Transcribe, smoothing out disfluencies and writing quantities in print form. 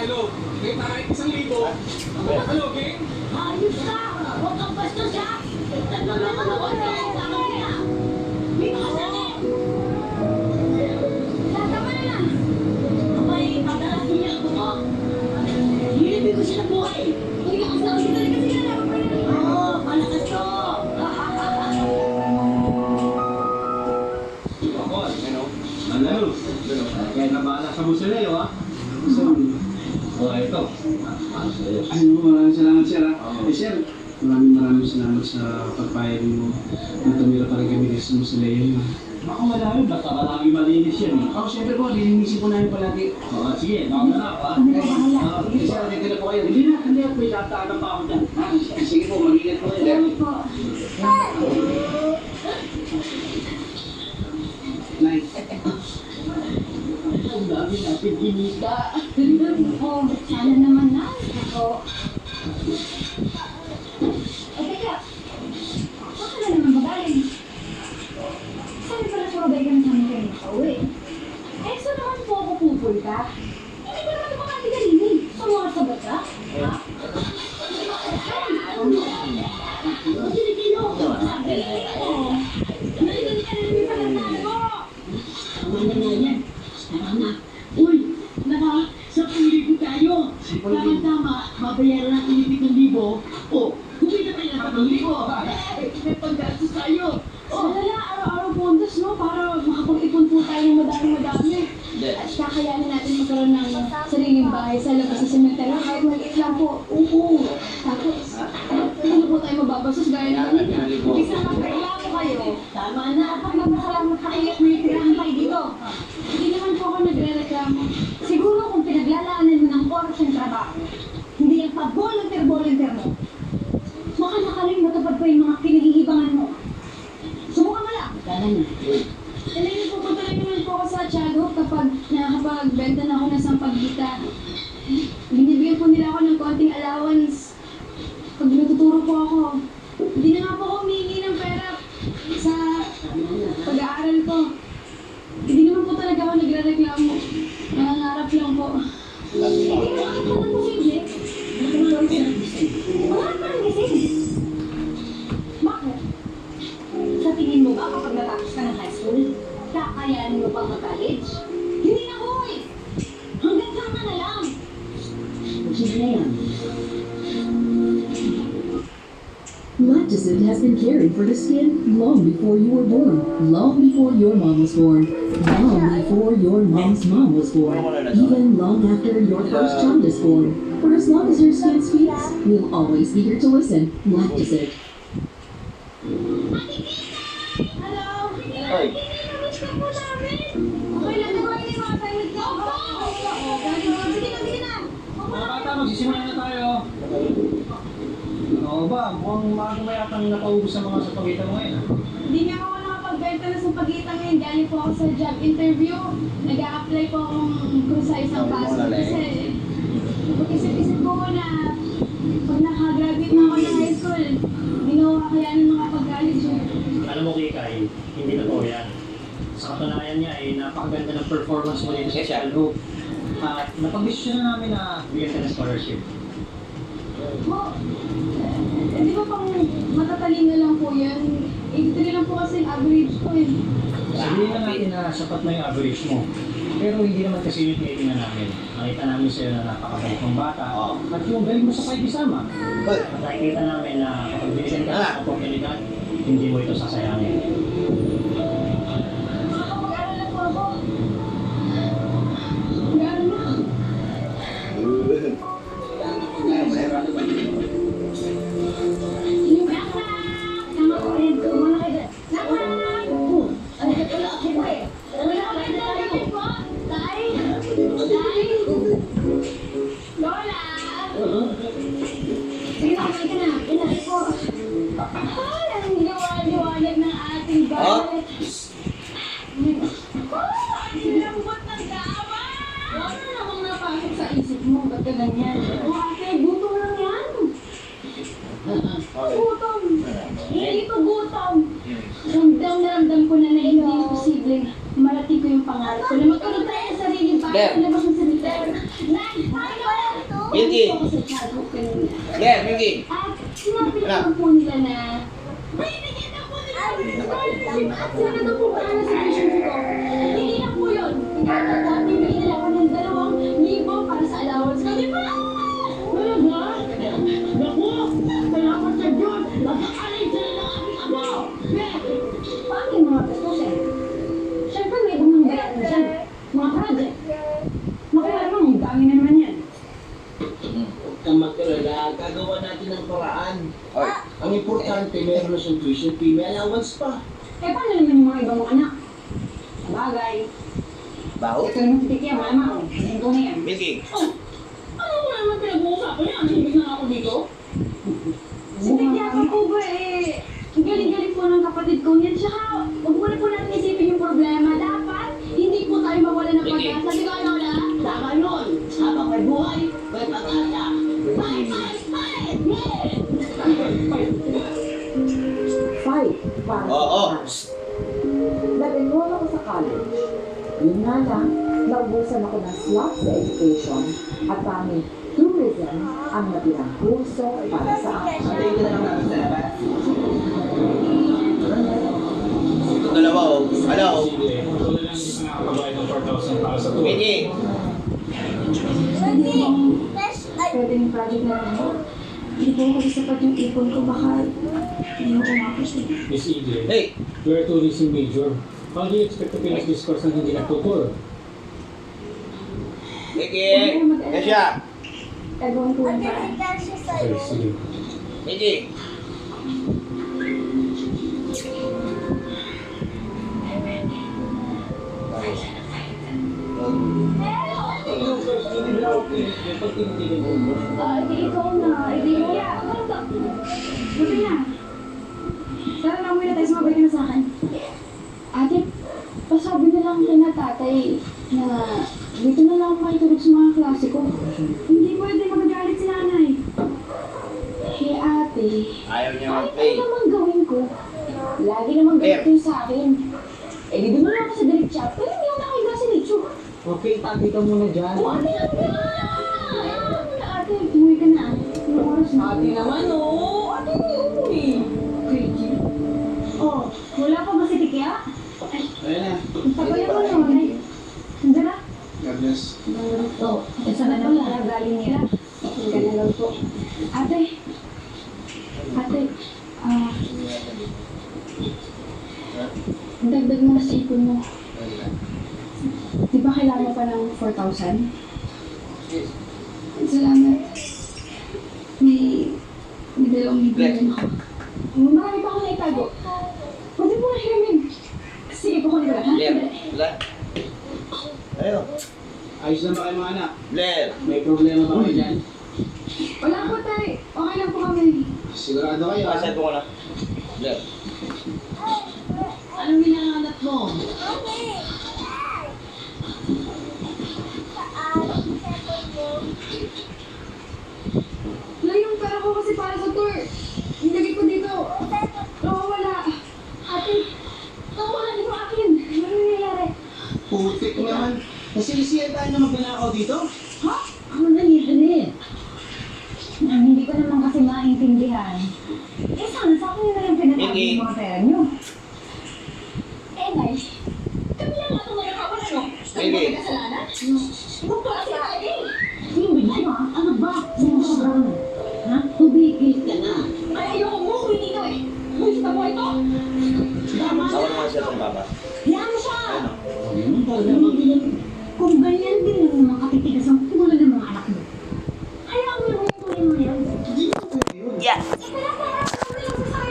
Tagalog. May tayo 1,000. Tagalog, eh? Ayos ka! Huwag kang bastos ha! Tagal na lang ako sa kanila! May mga sakit! Tama na! Abay, pagdalaki niya ako mo! Hilipin ko siya ng buhay! Ang lakas na kasi talaga sila! Oo, malakas ko! Ako, ano? Nalalo. Kaya nabala sa Musileo, ha? Oh, ito. Ay, maraming salamat, sir. Sir, maraming salamat sa pagpayag mo na tumira pa rin kami sa Musileo. Ako malayo, basta marami malinis yan, eh. Ako, siyempre po, lilinisin po namin palagi. Sige, nauna na ako, ha? Sige, sir, hindi na po kayo. Hindi, may tatagan pa ako dyan. Sige po, mag-ingat po kayo. Ano po? Night. Ang dami natin ginita. Oh, sana naman na. Ako. Teka. Baka na naman magaling. Sabi pala sa babay ka na sa amin kayo nakauwi. Eh, so naman po ako pupul ka? Hindi ko naman makatigalinin. Sumasabat ka? Ha? Makinikino ko. Narinig ka na namin pagkatalo mo. Tama na yan. Tama na. Uy, sa puli ko tayo. Tama-tama, mabayaran natin yung 7,000. O, kumita tayo ng 3,000. May paggastos tayo. Wala, araw-araw bonus, no? Para makapag-ipon po tayo ng madami-madami. At kakayanin natin magkaroon ng sariling bahay sa labas sa sementeryo. Kahit maliit lang po. Oo. Tapos, hindi po tayo mababastos gaya namin. Isa na reklamo kayo. Tama na. Pagpapasalamat ka kayo may tirahan kayo dito. Hindi naman po ako nagre-reklamo. Siguro kung pinaglalaanan mo ng oras ng trabaho, hindi yung pag-volunteer mo, baka nakaling matupad pa yung mga kinahihibangan mo. Subukan mo lang. Kala na. Talagang pupunta lang naman po ako sa Tiago kapag nakakapagbenta na ako ng sampagita. Binibigyan po nila ako ng konting allowance pag natuturo po ako. Hindi na nga po ako humingi ng pera sa pag-aaral ko. Hindi naman po talaga ako nagre-reklamo. Nangangarap lang po. Hindi mo ako po nagpusig. Wala pa rin gising. Bakit? Sa tingin mo ba kapag natapos ka ng high school, kakayanin mo pang mag-college? Hindi na ko eh! Hanggang kama na lang! Sige na yan. Lactacid has been caring for the skin long before you were born, long before your mom was born, long before your mom's mom was born, even long after your first child is born. For as long as your skin speaks, we'll always be here to listen. Lactacid. Hello? Hi. Namiss na po namin. Okay lang na ba yung mga assignment ko? Sige na. Mga bata, magsisimulan na tayo. Oo ba? Mukhang maaga ba yata napaubos sa mga sapagitan mo ngayon, ha? Hindi nga ako nakapagbenta na sa pagitan ngayon. Galing po ako sa job interview. Nag-a-apply po akong kung sa isang paso. Kasi napag-isip-isip ko na pag nakagraduate na ako ng high school, hindi na ako kakayanin makapag-college. Alam mo, Kikay, hindi totoo yan. Sa katunayan niya ay napakaganda ng performance mo dito sa Shell Group. At napag-desisyon na namin na bigyan ka ng scholarship. Di ba pang matatalino lang po yan? 83 lang po kasi yung average ko eh. Sabihin na natin na sapat na yung average mo. Pero hindi naman kasi yung tinitingnan namin. Nakita namin sa'yo na napakabait mong bata. At yung galing mo sa pakikisama. At nakikita namin na kapag binigyan ka ng oportunidad, hindi mo ito sasayangin. Makakapag-aral na po ako. Mag-aral na. Yung anak! Tama ko rin. Kumana kayo dyan. Anak! Ano ka pala? Siyempre. Wala ka na tayo. Tay? Tay? Lola! Sige na, kumain ka na. Inari po. Ay, ang liwanag ng ating bahay. Ang lambot ng dama! Ano namang napasok sa isip mo? Ba't ka ganyan? O ate, gutom lang yan. Gutom. Hindi ito gutom. Ramdam na ramdam ko na hindi posibleng marating ko yung pangarap ko na magkaroon tayo ng sariling bahay sa labas ng cemetery. Nay! Tayo! Milky. Ako sa chatbook kanina. Yeah, Milky. At sinabi naman po nila na binigyan na po nila ang result at sila na po para sa tuition ko. Hindi na po yun. At bibili nila ako ng 2,000 para sa allowance ko. Di ba? Talaga? Naku! Salamat sa Diyos! Nagkakalay sila ng aming abo! Paano yung mga gastusin? Siyempre may bumang bayaran dyan. Mga project. Nakuha mo, dami na naman yan. Huwag kang mag-alala, gagawa natin ng paraan. Oy. Ang importante, meron na siyang tuition fee, may allowance pa. Eh, paano naman yung mga ibang mga anak? Sabagay. Baho. Ito naman si Tiki, malamang. Hindi ko na yan. Milky. Oh, ano mo naman pinag-uusapan yan? Ibig na ako dito? Si Tiki, ako po ba eh? Ang galing-galing po ng kapatid ko yan. Tsaka, huwag mo na po natin isipin yung problema. Dapat, hindi po tayo mawala ng pag-asa. Di ba, Lola? Tama yun. Habang may buhay, may pag-asa. Fight, fight, fight! Yeah! Fight para Oo. sa pag-asa. Nag-enroll ako sa college. Yun nga lang, naubusan ako ng slot sa education at tanging tourism ang natirang kurso para sa akin. Antayin ka na lang namin sa labas. Ito dalawa oh. Hello. Sige, wala lang hindi pa nakakabayad ng 4,000 para sa tour. Milky. Pwedeng project na lang mo. Hindi po kasi sapat yung ipon ko. Baka hindi mo kumapos eh. Miss EJ, Hey. you're a tourism major. How do you expect to finish this course nang hindi nagtutur? Milky. Kesha. Gagawin ko yung paraan. Okay, sige. Milky. Hindi ikaw na. Hindi mo. Gabi na. Tara na, umuwi na tayo. Sumabay ka na sa akin. Ate, pasabi na lang kay na tatay na dito na lang ako makitulog sa mga klase ko. Hindi pwede magagalit si nanay. Hey ate, Ayaw niya kahit mag-play. ano naman gawin ko, lagi naman ganito yung sa akin. Eh di doon na lang ako sa direct chat, pero hindi ako nakahiga si Nicho. Okay, tabi ka muna dyan. Oh, ate lang na! Ayaw mo na ate, umuwi ka na. Anong oras na? Ate naman, oh. Ate hindi umuwi. Crazy. Oh, wala pa ba si Tikya? Ay, Ayun na. tapayan mo naman eh. Nandiyan na? God bless. Oh, isa na lang galing nila. Hindi na lang po. Ate, dagdag mo na sa ipon mo. Di ba kailangan mo pa ng 4,000? Salamat. May 2,000 ako. Marami pa akong naitago. Pwede mo na hiramin. Sige po ko nila, ha? Blair. Blair. Ayun. Ayos na ba kayo mga anak? Blair. May problema ba kayo dyan? Wala po tayo. Okay lang po kami. Sigurado kayo ha? Pasan ko na. Blair. Anong hinahanap mo? Wala yung pera ko kasi para sa tour. Nilagay ko dito. Wala. Ate, nawala din yung akin. Ano nangyayari? Putik naman. Nasisiyan tayo na magnanakaw dito? Ha? Ano nangyayari? Hindi ko naman kasi maintindihan. Eh, sana sa akin na yung pinatabi yung mga pera niyo. Eh, guys, kami lang nga itong nagkakawa na, no? Kami ba may kasalanan? Huwag ka kasi tayo. Hindi ba? Ano ba? Sumusobrang. Ha? Tumigil ka na. Ay, ayoko mo. Hindi ka eh. Gusto mo ito? Tama Tawa na. naman siya ng baba. Yan mo siya. Ayun oh. Kung ganyan din yung mga katitigas ang tulad ng